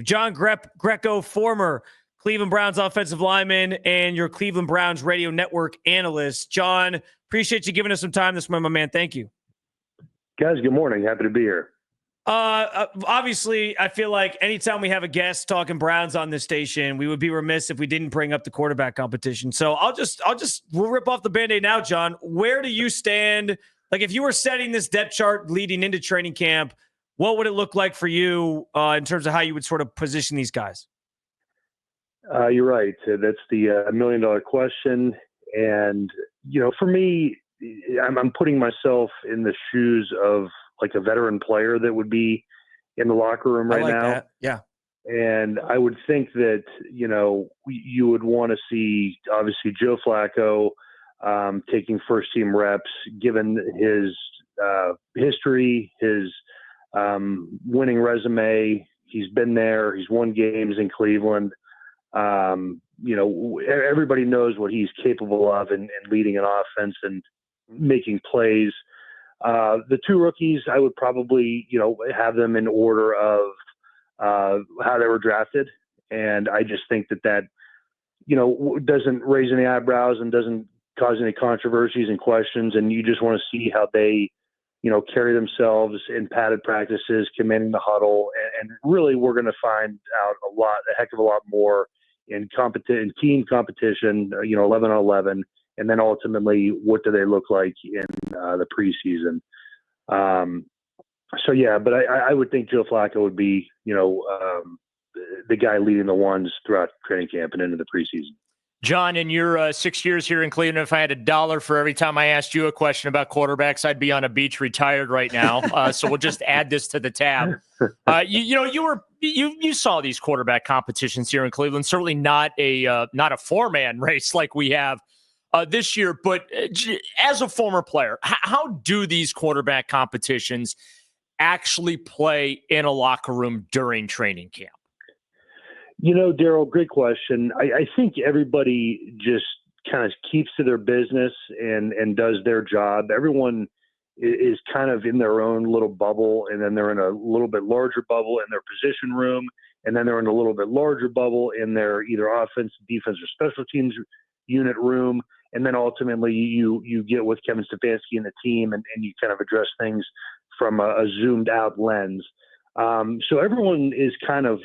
Greco, former Cleveland Browns offensive lineman and your Cleveland Browns radio network analyst. John, appreciate you giving us some time this morning, my man. Thank you. Guys, good morning. Happy to be here. Obviously, I feel like anytime we have a guest talking Browns on this station, we would be remiss if we didn't bring up the quarterback competition. So we'll rip off the Band-Aid now, John. Where do you stand? Like, if you were setting this depth chart leading into training camp, what would it look like for you in terms of how you would sort of position these guys? You're right. That's the $1 million question. And, for me, I'm putting myself in the shoes of like a veteran player that would be in the locker room right now. That. Yeah. And I would think that, you would want to see, obviously, Joe Flacco taking first-team reps, given his history, his winning resume. He's been there. He's won games in Cleveland. Everybody knows what he's capable of in leading an offense and making plays. The two rookies, I would probably, have them in order of how they were drafted. And I just think that doesn't raise any eyebrows and doesn't cause any controversies and questions. And you just want to see how they, carry themselves in padded practices, commanding the huddle. And really, we're going to find out a heck of a lot more in team competition, 11 on 11. And then ultimately, what do they look like in the preseason? But I would think Joe Flacco would be, the guy leading the ones throughout training camp and into the preseason. John, in your 6 years here in Cleveland, if I had $1 for every time I asked you a question about quarterbacks, I'd be on a beach retired right now. So we'll just add this to the tab. You saw these quarterback competitions here in Cleveland. Certainly not a 4-man race like we have this year. But as a former player, how do these quarterback competitions actually play in a locker room during training camp? Daryl, great question. I think everybody just kind of keeps to their business and does their job. Everyone is kind of in their own little bubble, and then they're in a little bit larger bubble in their position room, and then they're in a little bit larger bubble in their either offense, defense, or special teams unit room. And then ultimately you get with Kevin Stefanski and the team, and you kind of address things from a zoomed out lens. So everyone is kind of,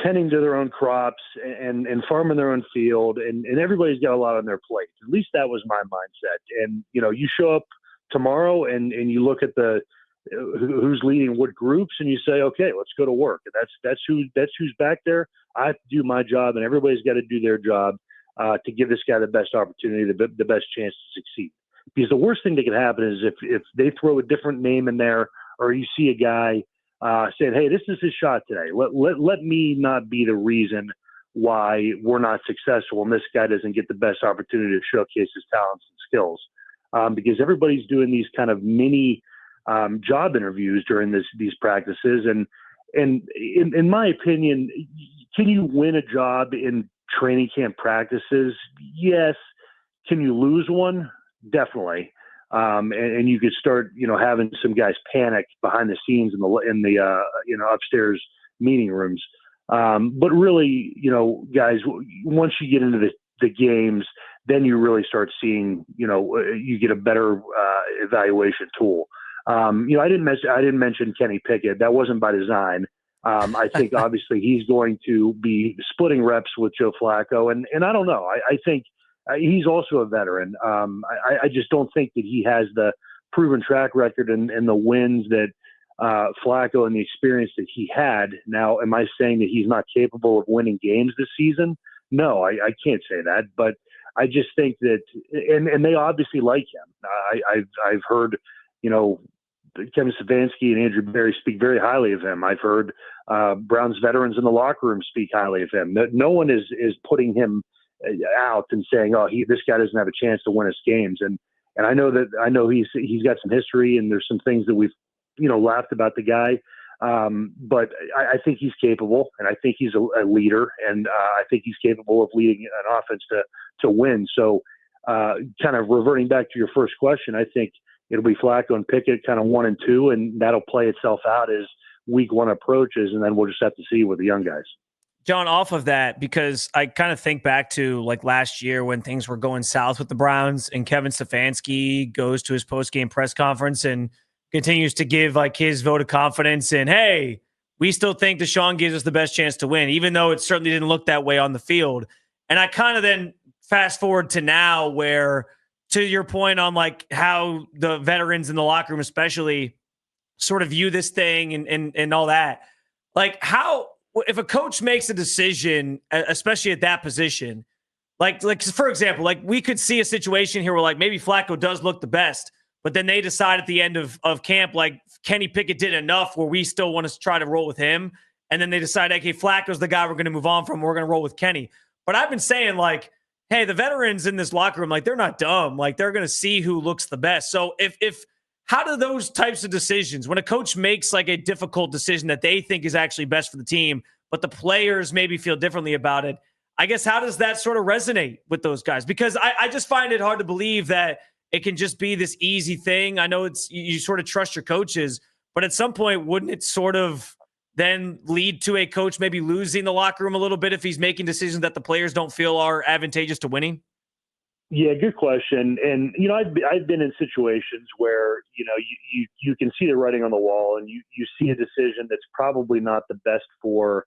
tending to their own crops and farming their own field, and everybody's got a lot on their plate. At least that was my mindset. And, you show up tomorrow and you look at who's leading what groups, and you say, okay, let's go to work. That's who's back there. I have to do my job, and everybody's got to do their job to give this guy the best opportunity, the best chance to succeed. Because the worst thing that could happen is if they throw a different name in there, or you see a guy saying, hey, this is his shot today. Let me not be the reason why we're not successful and this guy doesn't get the best opportunity to showcase his talents and skills. Because everybody's doing these kind of mini job interviews during these practices. And in my opinion, can you win a job in training camp practices? Yes. Can you lose one? Definitely. And you could start, having some guys panic behind the scenes in the upstairs meeting rooms. But really, guys, once you get into the games, then you really start seeing, you get a better evaluation tool. I didn't mention Kenny Pickett. That wasn't by design. I think obviously he's going to be splitting reps with Joe Flacco, and I don't know. I think he's also a veteran. I just don't think that he has the proven track record and the wins that Flacco and the experience that he had. Now, am I saying that he's not capable of winning games this season? No, I can't say that. But I just think that, and they obviously like him. I've heard, Kevin Stefanski and Andrew Berry speak very highly of him. I've heard Browns veterans in the locker room speak highly of him. No one is putting him out and saying, "Oh, this guy doesn't have a chance to win us games." And I know he's got some history, and there's some things that we've laughed about the guy. But I think he's capable, and I think he's a leader, and I think he's capable of leading an offense to win. So, kind of reverting back to your first question, I think it'll be Flacco and Pickett kind of 1 and 2, and that'll play itself out as week one approaches, and then we'll just have to see with the young guys. John, off of that, because I kind of think back to like last year when things were going south with the Browns and Kevin Stefanski goes to his post-game press conference and continues to give like his vote of confidence and, hey, we still think Deshaun gives us the best chance to win, even though it certainly didn't look that way on the field. And I kind of then fast forward to now where, to your point on like how the veterans in the locker room especially sort of view this thing and all that, like how, if a coach makes a decision, especially at that position, like for example, like we could see a situation here where like maybe Flacco does look the best, but then they decide at the end of camp, like Kenny Pickett did enough where we still want to try to roll with him. And then they decide, okay, Flacco's the guy we're going to move on from. We're going to roll with Kenny. But I've been saying like, hey, the veterans in this locker room, like they're not dumb. Like they're going to see who looks the best. So if how do those types of decisions, when a coach makes like a difficult decision that they think is actually best for the team, but the players maybe feel differently about it, I guess how does that sort of resonate with those guys? Because I just find it hard to believe that it can just be this easy thing. I know it's you sort of trust your coaches, but at some point, wouldn't it sort of then lead to a coach maybe losing the locker room a little bit if he's making decisions that the players don't feel are advantageous to winning? Yeah, good question. And, I've been in situations where, you can see the writing on the wall and you see a decision that's probably not the best for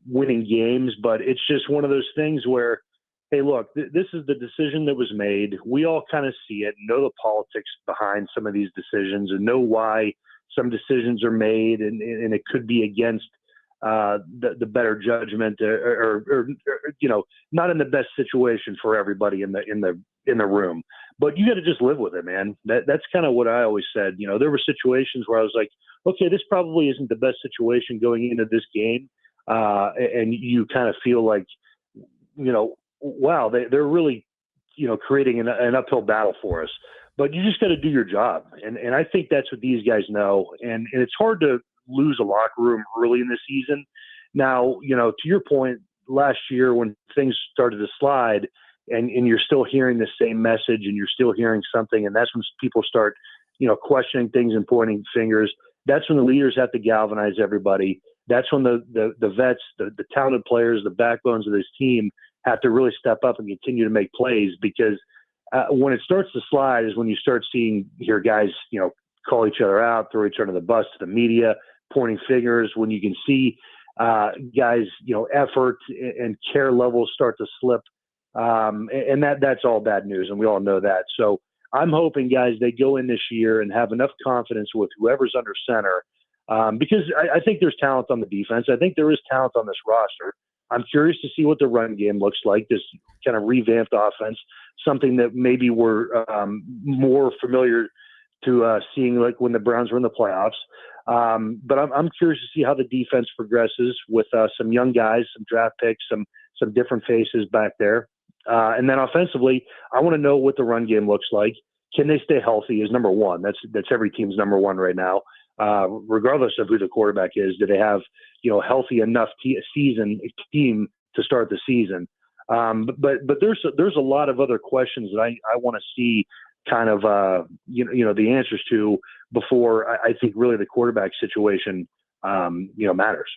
winning games, but it's just one of those things where, hey, look, this is the decision that was made. We all kind of see it, know the politics behind some of these decisions and know why some decisions are made and it could be against the better judgment or not in the best situation for everybody in the room. But you got to just live with it, man. That's kind of what I always said. There were situations where I was like, okay, this probably isn't the best situation going into this game. And you kind of feel like, wow, they're really, creating an uphill battle for us. But you just got to do your job. And I think that's what these guys know. And it's hard to lose a locker room early in the season. Now, to your point, last year when things started to slide and you're still hearing the same message and you're still hearing something, and that's when people start, questioning things and pointing fingers. That's when the leaders have to galvanize everybody. That's when the vets, the talented players, the backbones of this team have to really step up and continue to make plays, because when it starts to slide is when you start hear guys, call each other out, throw each other under the bus to the media, pointing fingers, when you can see guys, effort and care levels start to slip. And that's all bad news. And we all know that. So I'm hoping, guys, they go in this year and have enough confidence with whoever's under center, because I think there's talent on the defense. I think there is talent on this roster. I'm curious to see what the run game looks like, this kind of revamped offense, something that maybe we're more familiar to seeing like when the Browns were in the playoffs. But I'm curious to see how the defense progresses with some young guys, some draft picks, some different faces back there. And then offensively, I want to know what the run game looks like. Can they stay healthy is number one. That's every team's number one right now. Regardless of who the quarterback is, do they have, healthy enough team to start the season? But there's a lot of other questions that I want to see kind of, the answers to before I think really the quarterback situation, matters.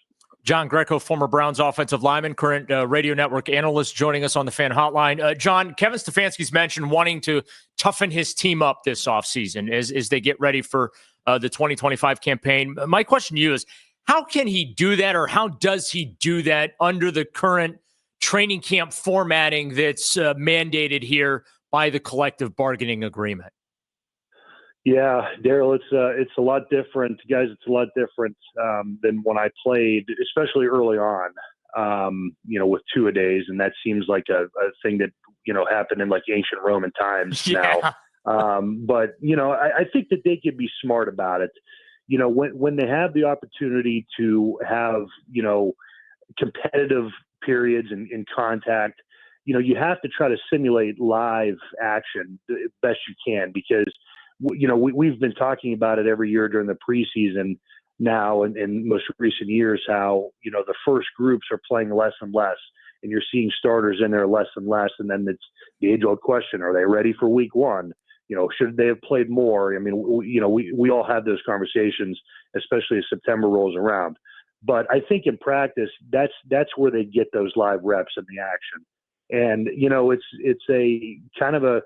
John Greco, former Browns offensive lineman, current radio network analyst, joining us on the Fan Hotline. John, Kevin Stefanski's mentioned wanting to toughen his team up this offseason as they get ready for the 2025 campaign. My question to you is, how can he do that, or how does he do that under the current training camp formatting that's mandated here by the collective bargaining agreement? Yeah, Daryl, it's a lot different, guys. It's a lot different than when I played, especially early on, with two-a-days, and that seems like a thing that happened in like ancient Roman times now. But I think that they could be smart about it. When they have the opportunity to have competitive periods in contact, you have to try to simulate live action the best you can, because we've been talking about it every year during the preseason now and in most recent years, how, the first groups are playing less and less, and you're seeing starters in there less and less. And then it's the age old question, are they ready for week one? Should they have played more? I mean, we all have those conversations especially as September rolls around. But I think in practice, that's where they get those live reps in the action. And, it's a kind of a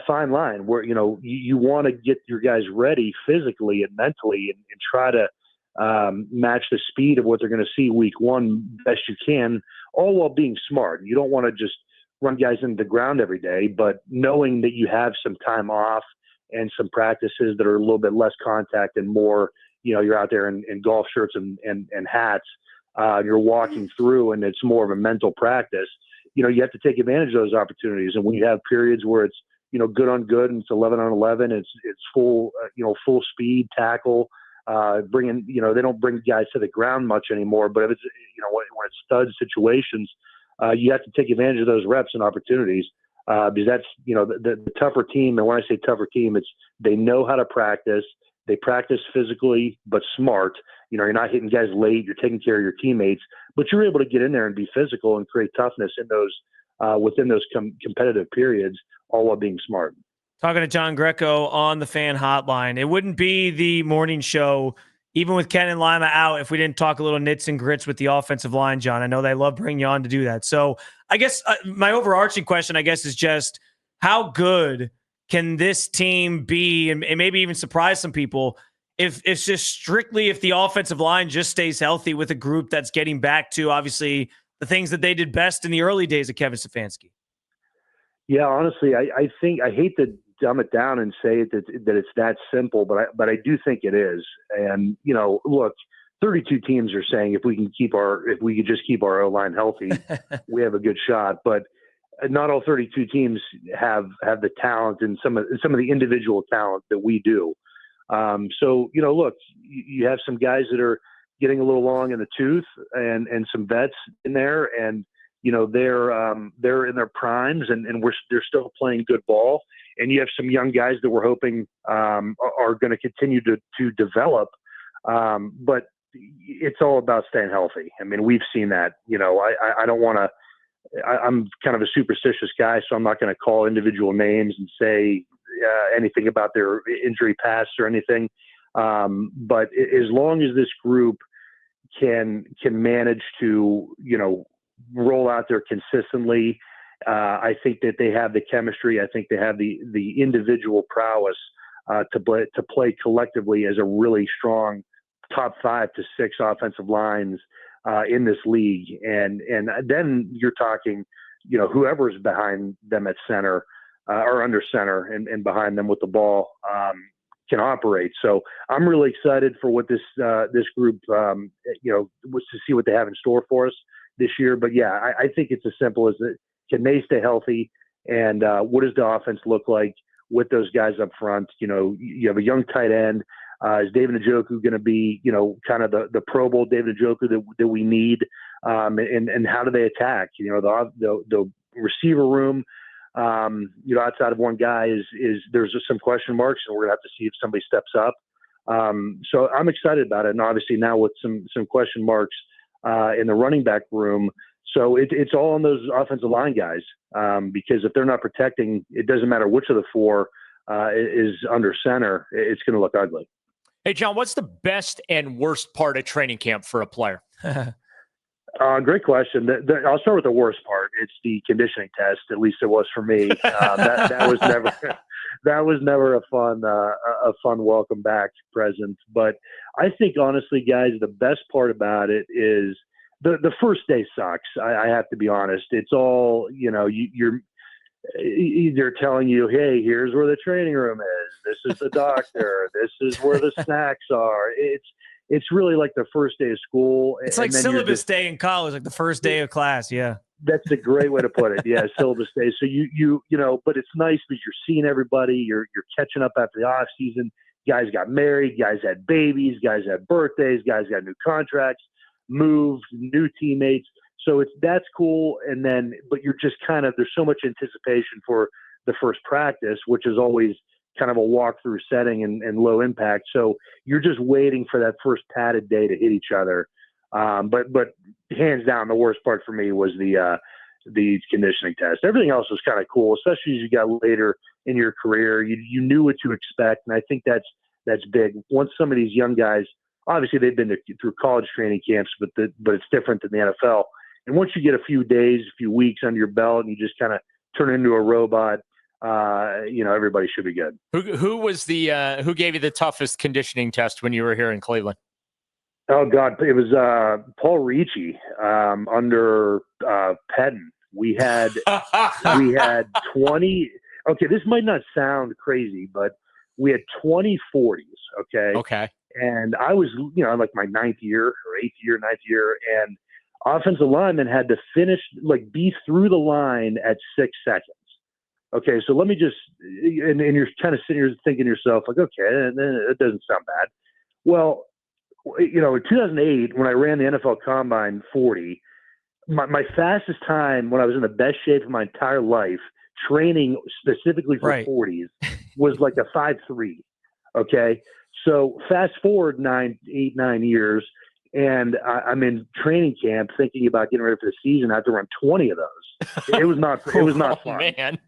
fine line where, you want to get your guys ready physically and mentally and try to match the speed of what they're going to see week one best you can, all while being smart. You don't want to just run guys into the ground every day, but knowing that you have some time off and some practices that are a little bit less contact and more, you're out there in golf shirts and hats, you're walking through and it's more of a mental practice. You have to take advantage of those opportunities. And when you have periods where it's, good on good and it's 11 on 11, it's full, full speed tackle, bringing, they don't bring guys to the ground much anymore, but if it's, when it's stud situations, you have to take advantage of those reps and opportunities, because that's, the tougher team. And when I say tougher team, it's, they know how to practice. They practice physically, but smart. You're not hitting guys late. You're taking care of your teammates, but you're able to get in there and be physical and create toughness in those, within those competitive periods, all while being smart. Talking to John Greco on the Fan Hotline. It wouldn't be the morning show, even with Ken and Lima out, if we didn't talk a little nits and grits with the offensive line, John. I know they love bringing you on to do that. So I guess my overarching question, is just how good can this team be and maybe even surprise some people if it's just strictly if the offensive line just stays healthy with a group that's getting back to, obviously, the things that they did best in the early days of Kevin Stefanski? Yeah, honestly, I think I hate to dumb it down and say that it's that simple, but I do think it is. And look, 32 teams are saying if we could just keep our O-line healthy, we have a good shot. But not all 32 teams have the talent and some of the individual talent that we do. So look, you have some guys that are getting a little long in the tooth, and some vets in there, and they're in their primes, and they're still playing good ball. And you have some young guys that we're hoping are going to continue to develop. But it's all about staying healthy. I mean, we've seen that. I don't want to. I'm kind of a superstitious guy, so I'm not going to call individual names and say anything about their injury past or anything. But as long as this group can manage to, roll out there consistently, I think that they have the chemistry. I think they have the individual prowess to play collectively as a really strong top 5 to 6 offensive lines in this league. And then you're talking, whoever's behind them at center or under center and behind them with the ball can operate. So I'm really excited for what this group, was to see what they have in store for us this year. But yeah, I think it's as simple as that. Can they stay healthy? And what does the offense look like with those guys up front? You have a young tight end. Is David Njoku going to be, kind of the Pro Bowl David Njoku that we need? And how do they attack? The receiver room, outside of one guy is there's just some question marks, and we're gonna have to see if somebody steps up. So I'm excited about it, and obviously now with some question marks in the running back room. So it's all on those offensive line guys, because if they're not protecting, it doesn't matter which of the 4 is under center. It's going to look ugly. Hey, John, what's the best and worst part of training camp for a player? Great question. I'll start with the worst part. It's the conditioning test. At least it was for me. That was never a fun welcome back present. But I think honestly, guys, the best part about it is the first day sucks. I have to be honest. It's all, they're telling you, hey, here's where the training room is. This is the doctor. This is where the snacks are. It's really like the first day of school. It's like syllabus day in college, like the first day of class. Yeah. That's a great way to put it. Yeah. Syllabus day. So but it's nice because you're seeing everybody, you're catching up after the off season. Guys got married, guys had babies, guys had birthdays, guys got new contracts, moved, new teammates. So that's cool. And then, but you're just there's so much anticipation for the first practice, which is always kind of a walkthrough setting and low impact. So you're just waiting for that first padded day to hit each other. But hands down, the worst part for me was the conditioning test. Everything else was kind of cool, especially as you got later in your career. You knew what to expect, and I think that's big. Once some of these young guys obviously they've been through college training camps, but it's different than the NFL. And once you get a few days, a few weeks under your belt, and you just kind of turn into a robot, everybody should be good. Who was who gave you the toughest conditioning test when you were here in Cleveland? Oh God, it was Paul Ricci under Pettin. We had 20. Okay, this might not sound crazy, but we had 20 40s. Okay. And I was, like my ninth year, and offensive linemen had to be through the line at 6 seconds. Okay, so let me just, and you're kind of sitting here thinking to yourself, like, okay, it doesn't sound bad. Well, in 2008, when I ran the NFL Combine 40, my fastest time when I was in the best shape of my entire life, training specifically for 40s, was like a 5.3. Okay, so fast forward 9 years, and I'm in training camp thinking about getting ready for the season. I have to run 20 of those. It was not. It was not fun. Man.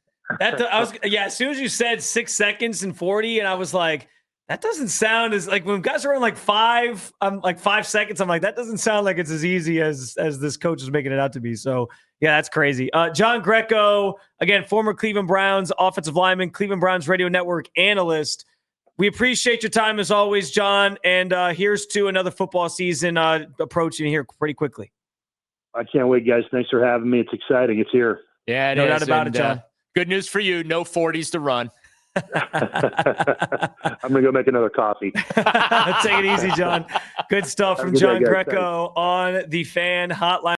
As soon as you said 6 seconds and 40, and I was like, that doesn't sound as like when guys are on like 5 seconds. I'm like, that doesn't sound like it's as easy as this coach is making it out to be. So yeah, that's crazy. John Greco, again, former Cleveland Browns offensive lineman, Cleveland Browns radio network analyst. We appreciate your time as always, John. And here's to another football season approaching here pretty quickly. I can't wait, guys. Thanks for having me. It's exciting. It's here. Yeah, no doubt about it, John. Good news for you. No 40s to run. I'm going to go make another coffee. Take it easy, John. Good stuff from John Greco on the Fan Hotline.